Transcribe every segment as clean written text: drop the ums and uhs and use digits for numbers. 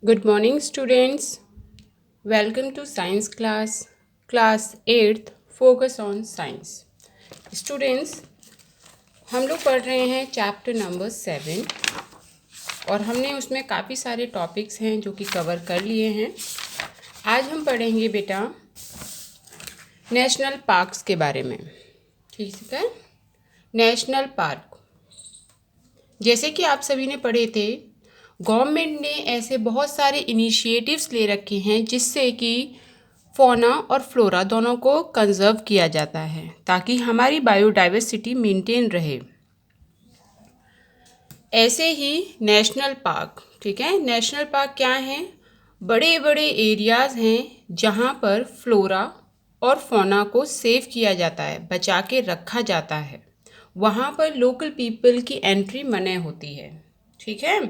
Good morning, students. Welcome to science class 8th, focus on science. Students, हम लोग पढ़ रहे हैं चैप्टर नंबर 7 और हमने उसमें काफ़ी सारे टॉपिक्स हैं जो कि कवर कर लिए हैं। आज हम पढ़ेंगे बेटा नेशनल पार्क्स के बारे में। ठीक है, नेशनल पार्क जैसे कि आप सभी ने पढ़े थे, गवर्नमेंट ने ऐसे बहुत सारे इनिशिएटिव्स ले रखे हैं जिससे कि फौना और फ्लोरा दोनों को कंजर्व किया जाता है ताकि हमारी बायोडाइवर्सिटी मेंटेन रहे। ऐसे ही नेशनल पार्क, ठीक है, नेशनल पार्क क्या हैं? बड़े बड़े एरियाज़ हैं जहाँ पर फ्लोरा और फौना को सेव किया जाता है, बचा के रखा जाता है। वहाँ पर लोकल पीपल की एंट्री मना होती है। ठीक है,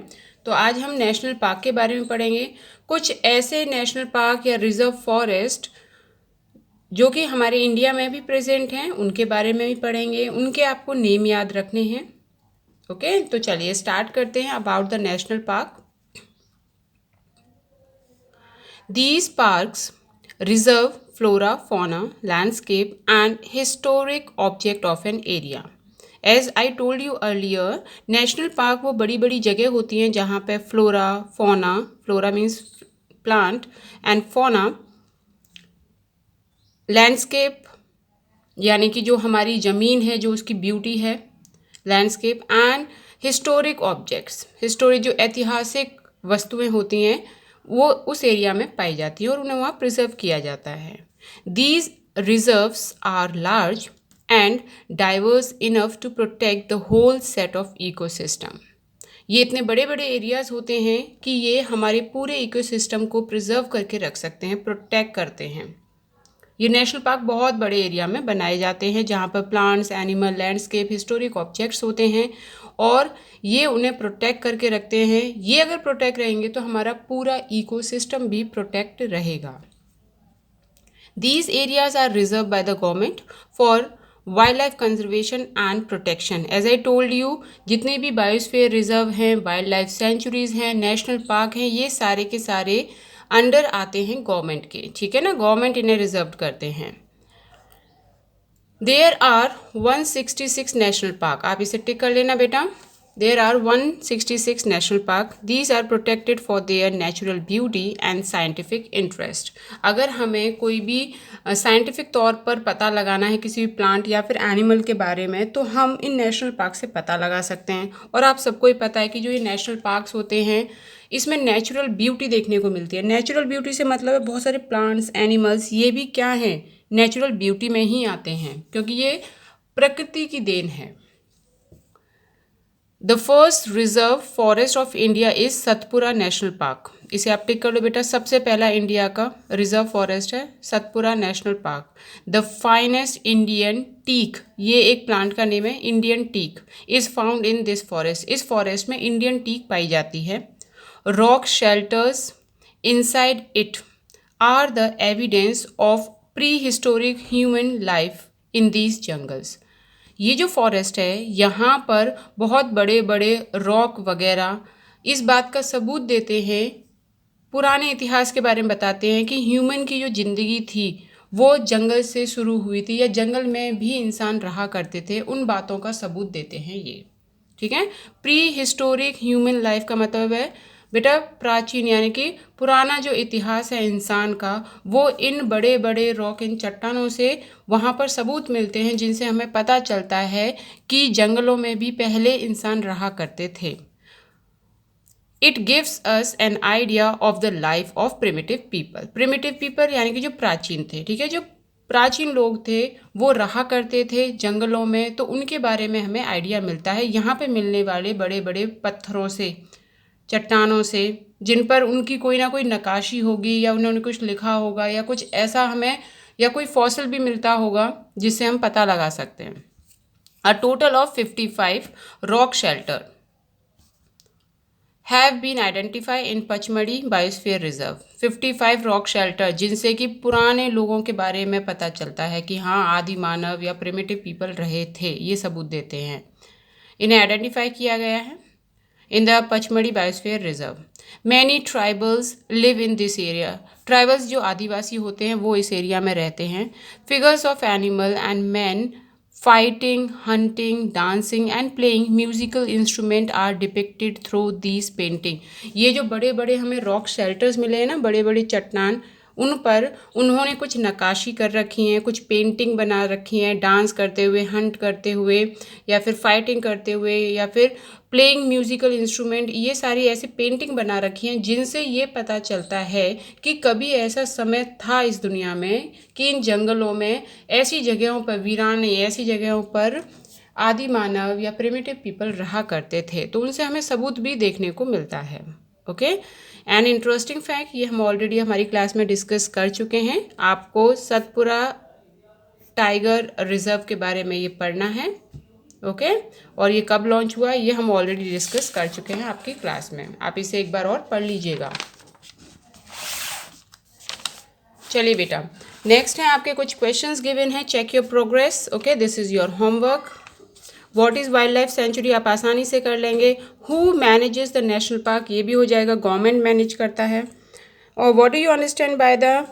तो आज हम नेशनल पार्क के बारे में पढ़ेंगे। कुछ ऐसे नेशनल पार्क या रिजर्व फॉरेस्ट जो कि हमारे इंडिया में भी प्रेजेंट हैं उनके बारे में भी पढ़ेंगे। उनके आपको नेम याद रखने हैं। ओके, तो चलिए स्टार्ट करते हैं about the national park. These parks reserve flora, fauna, landscape and historic object of an area. As I told you earlier, national park वो बड़ी बड़ी जगह होती हैं जहाँ पे flora, fauna, flora means plant and fauna, landscape यानी कि जो हमारी ज़मीन है, जो उसकी ब्यूटी है, landscape and historic objects, historic जो ऐतिहासिक वस्तुएं होती हैं वो उस एरिया में पाई जाती है और उन्हें वहाँ प्रिजर्व किया जाता है। These reserves are large and diverse enough to protect the whole set of ecosystem. ये इतने बड़े बड़े एरियाज़ होते हैं कि ये हमारे पूरे इकोसिस्टम को प्रिजर्व करके रख सकते हैं, प्रोटेक्ट करते हैं। ये नेशनल पार्क बहुत बड़े एरिया में बनाए जाते हैं जहाँ पर plants, animal, landscape, historic objects होते हैं और ये उन्हें प्रोटेक्ट करके रखते हैं। ये अगर प्रोटेक्ट रहेंगे तो हमारा पूरा इकोसिस्टम भी प्रोटेक्ट रहेगा। These areas are reserved by the government for wild conservation and protection. As I told you, जितने भी बायोस्फीयर रिजर्व हैं, वाइल्ड लाइफ सेंचुरीज हैं, नेशनल पार्क हैं, ये सारे के सारे अंडर आते हैं गवर्नमेंट के। ठीक है ना, गवर्नमेंट इन्हें रिजर्व करते हैं। There are 166 national park. आप इसे टिक कर लेना बेटा। There are 166 national park. These are protected for their natural beauty and scientific interest. अगर हमें कोई भी साइंटिफिक तौर पर पता लगाना है किसी भी प्लांट या फिर एनिमल के बारे में तो हम इन नेशनल पार्क से पता लगा सकते हैं। और आप सबको ही पता है कि जो ये नेशनल पार्क्स होते हैं इसमें नेचुरल ब्यूटी देखने को मिलती है। नेचुरल ब्यूटी से मतलब है बहुत सारे प्लांट्स, एनिमल्स, ये भी क्या हैं, नेचुरल ब्यूटी में ही आते हैं क्योंकि ये प्रकृति की देन है। The first reserve forest of India is Satpura national park. इसे आप टिक कर लो बेटा। सबसे पहला इंडिया का रिजर्व फॉरेस्ट है Satpura national park. The finest Indian teak, ये एक प्लांट का नेम है, Indian teak is found in this forest. इस फॉरेस्ट में इंडियन टीक पाई जाती है। Rock shelters inside it are the evidence of prehistoric human life in these jungles. ये जो फॉरेस्ट है यहाँ पर बहुत बड़े बड़े रॉक वगैरह इस बात का सबूत देते हैं, पुराने इतिहास के बारे में बताते हैं कि ह्यूमन की जो ज़िंदगी थी वो जंगल से शुरू हुई थी या जंगल में भी इंसान रहा करते थे, उन बातों का सबूत देते हैं ये। ठीक है, प्री हिस्टोरिक ह्यूमन लाइफ का मतलब है बेटा प्राचीन यानी कि पुराना जो इतिहास है इंसान का वो इन बड़े बड़े रॉक, इन चट्टानों से वहाँ पर सबूत मिलते हैं जिनसे हमें पता चलता है कि जंगलों में भी पहले इंसान रहा करते थे। It gives us an idea of the life of primitive people. Primitive people यानी कि जो प्राचीन थे, ठीक है, जो प्राचीन लोग थे वो रहा करते थे जंगलों में, तो उनके बारे में हमें आइडिया मिलता है यहाँ पे मिलने वाले बड़े बड़े पत्थरों से, चट्टानों से, जिन पर उनकी कोई ना कोई नक्काशी होगी या उन्होंने कुछ लिखा होगा या कुछ ऐसा हमें या कोई फॉसिल भी मिलता होगा जिससे हम पता लगा सकते हैं। A total of 55 rock shelter have been identify in Pachmarhi biosphere reserve. 55 rock shelter जिनसे कि पुराने लोगों के बारे में पता चलता है कि हाँ आदि मानव या प्रिमिटिव पीपल रहे थे, ये सबूत देते हैं। इन्हें आइडेंटिफाई किया गया है। in the Pachmadi Biosphere Reserve. Many tribals live in this area. Tribals जो आदिवासी होते हैं वो इस एरिया में रहते हैं. Figures of animal and men fighting, hunting, dancing and playing musical instrument are depicted through these painting. ये जो बड़े बड़े हमें रॉक शेल्टर्स मिले हैं ना, बड़े बड़े चट्टान, उन पर उन्होंने कुछ नक्काशी कर रखी हैं, कुछ पेंटिंग बना रखी हैं, डांस करते हुए, हंट करते हुए, या फिर फाइटिंग करते हुए, या फिर प्लेइंग म्यूजिकल इंस्ट्रूमेंट. ये सारी ऐसी पेंटिंग बना रखी हैं जिनसे ये पता चलता है कि कभी ऐसा समय था इस दुनिया में कि इन जंगलों में ऐसी जगहों पर, वीरान ऐसी जगहों पर आदि मानव या प्रिमिटिव पीपल रहा करते थे. तो उनसे हमें सबूत भी देखने को मिलता है. ओके. एंड इंटरेस्टिंग फैक्ट, ये हम ऑलरेडी हमारी क्लास में डिस्कस कर चुके हैं. आपको सतपुरा टाइगर रिजर्व के बारे में ये पढ़ना है. ओके. और ये कब लॉन्च हुआ ये हम ऑलरेडी डिस्कस कर चुके हैं आपकी क्लास में. आप इसे एक बार और पढ़ लीजिएगा. चलिए बेटा, नेक्स्ट है आपके कुछ क्वेश्चंस गिवन है. Check your progress. Okay, this is your homework. What is wild life sanctuary आप आसानी से कर लेंगे. Who manages the national park, ये भी हो जाएगा, गवर्नमेंट मैनेज करता है. और what do you understand by the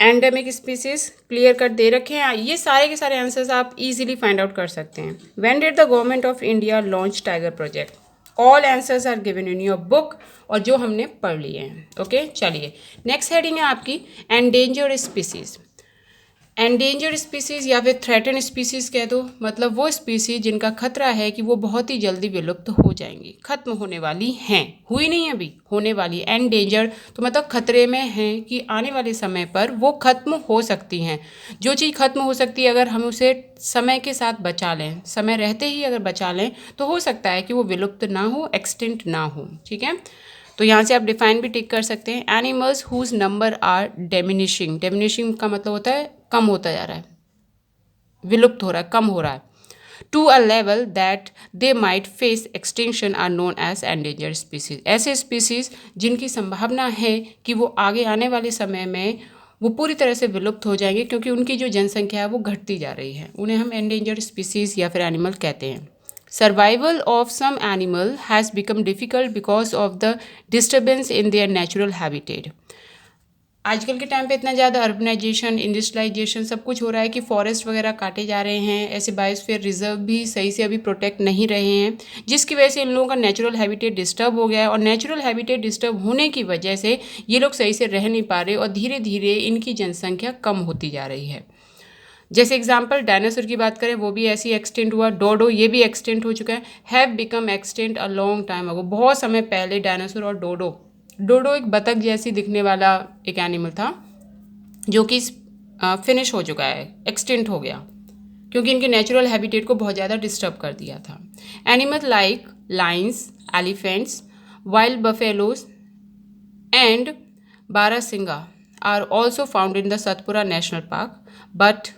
endemic species, clear cut दे रखे हैं. ये सारे के सारे आंसर्स आप इजीली फाइंड आउट कर सकते हैं. When did the government of India launch tiger project, all answers are given in your book, और जो हमने पढ़ लिए हैं. ओके. चलिए, नेक्स्ट हेडिंग है आपकी एंडेंजर्ड स्पीसीज. एंडेंजर्ड स्पीसीज़ या फिर थ्रेटन स्पीसीज़ कह दो, मतलब वो स्पीसीज़ जिनका खतरा है कि वो बहुत ही जल्दी विलुप्त हो जाएंगी, खत्म होने वाली हैं. हुई नहीं अभी, होने वाली. एंडेंजर्ड तो मतलब खतरे में हैं कि आने वाले समय पर वो खत्म हो सकती हैं. जो चीज़ खत्म हो सकती है अगर हम उसे समय के साथ बचा लें, समय रहते ही अगर बचा लें, तो हो सकता है कि वो विलुप्त ना हो, एक्सटिंक्ट ना हो. ठीक है. तो यहाँ से आप डिफाइन भी टिक कर सकते हैं. Animals whose number are diminishing. Diminishing का मतलब होता है कम होता जा रहा है, विलुप्त हो रहा है, कम हो रहा है. To a level that they might face extinction are known as endangered species. ऐसे स्पीसीज जिनकी संभावना है कि वो आगे आने वाले समय में वो पूरी तरह से विलुप्त हो जाएंगे क्योंकि उनकी जो जनसंख्या है वो घटती जा रही है, उन्हें हम एंडेंजर्ड स्पीसीज या फिर एनिमल कहते हैं. Survival of some animal has become difficult because of the disturbance in their natural habitat. आजकल के टाइम पे इतना ज़्यादा अर्बनाइजेशन, इंडस्ट्रियलाइजेशन सब कुछ हो रहा है कि फॉरेस्ट वगैरह काटे जा रहे हैं. ऐसे बायोस्फीयर रिजर्व भी सही से अभी प्रोटेक्ट नहीं रहे हैं, जिसकी वजह से इन लोगों का नेचुरल हैबिटेट डिस्टर्ब हो गया है. और नेचुरल हैबिटेट डिस्टर्ब होने की वजह से ये लोग सही से रह नहीं पा रहे और धीरे धीरे इनकी जनसंख्या कम होती जा रही है. जैसे एग्जाम्पल डायनासोर की बात करें, वो भी ऐसी एक्सटेंट हुआ. डोडो, ये भी एक्सटेंट हो चुका है. Have become extinct a long time ago. बहुत समय पहले डायनासोर और डोडो एक बतख जैसी दिखने वाला एक एनिमल था जो कि फिनिश हो चुका है, एक्सटेंट हो गया क्योंकि इनके नेचुरल हैबिटेट को बहुत ज़्यादा डिस्टर्ब कर दिया था. Animal like lions, elephants, wild buffaloes and barasingha are also found in the Satpura national park, but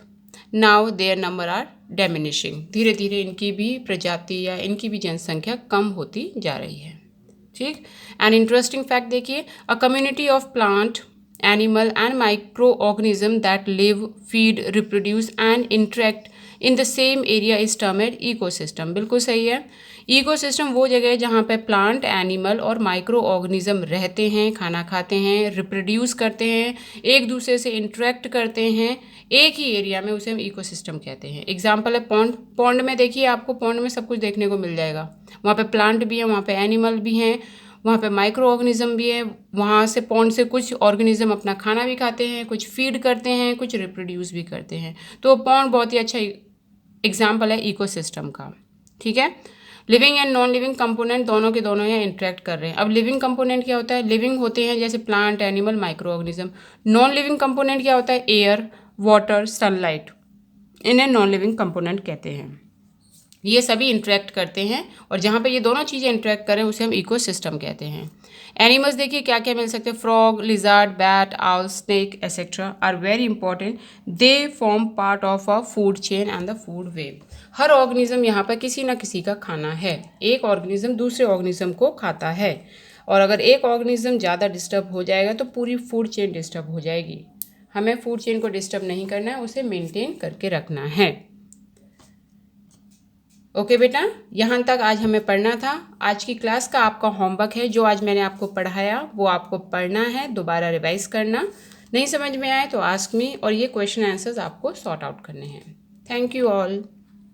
now their number are diminishing. धीरे धीरे इनकी भी प्रजाति या इनकी भी जनसंख्या कम होती जा रही है. ठीक. एंड इंटरेस्टिंग फैक्ट देखिए, a community of plant, animal and micro organism that live, feed, reproduce and interact in the same area is termed ecosystem. बिल्कुल सही है. इकोसिस्टम वो जगह है जहाँ पे प्लांट, एनिमल और माइक्रो ऑर्गेनिज्म रहते हैं, खाना खाते हैं, रिप्रोड्यूस करते हैं, एक दूसरे से इंटरेक्ट करते हैं एक ही एरिया में, उसे हम इकोसिस्टम कहते हैं. एग्जाम्पल है पॉन्ड. पॉन्ड में देखिए, आपको पॉन्ड में सब कुछ देखने को मिल जाएगा. वहाँ पे प्लांट भी है, वहाँ पे एनिमल भी हैं, वहाँ पे माइक्रो ऑर्गेनिज्म भी है. वहाँ से पॉन्ड से कुछ ऑर्गेनिज्म अपना खाना भी खाते हैं, कुछ फीड करते हैं, कुछ रिप्रोड्यूस भी करते हैं. तो पॉन्ड बहुत ही अच्छा एग्जाम्पल है इकोसिस्टम का. ठीक है. Living and non living component दोनों के दोनों यहाँ इंटरेक्ट कर रहे हैं. अब लिविंग कंपोनेंट क्या होता है? लिविंग होते हैं जैसे plant, animal, micro organism. Non living component क्या होता है? एयर, वाटर, सनलाइट, इन्हें नॉन लिविंग कंपोनेंट कहते हैं. ये सभी इंटरेक्ट करते हैं और जहाँ पे ये दोनों चीज़ें इंटरेक्ट करें उसे हम इकोसिस्टम कहते हैं. एनिमल्स देखिए क्या क्या मिल सकते हैं. Frog, lizard, bat, owl, snake etcetera are very important. They form part of a food chain and the food web. हर ऑर्गेनिज्म यहाँ पर किसी न किसी का खाना है. एक ऑर्गेनिज्म दूसरे ऑर्गेनिज्म को खाता है और अगर एक ऑर्गेनिज्म ज़्यादा डिस्टर्ब हो जाएगा तो पूरी फूड चेन डिस्टर्ब हो जाएगी. हमें फूड चेन को डिस्टर्ब नहीं करना है, उसे मेंटेन करके रखना है. ओके बेटा, यहाँ तक आज हमें पढ़ना था। आज की क्लास का आपका होमवर्क है, जो आज मैंने आपको पढ़ाया वो आपको पढ़ना है, दोबारा रिवाइज करना। नहीं समझ में आए तो आस्क मी, और ये क्वेश्चन आंसर्स आपको सॉर्ट आउट करने हैं। Thank you all.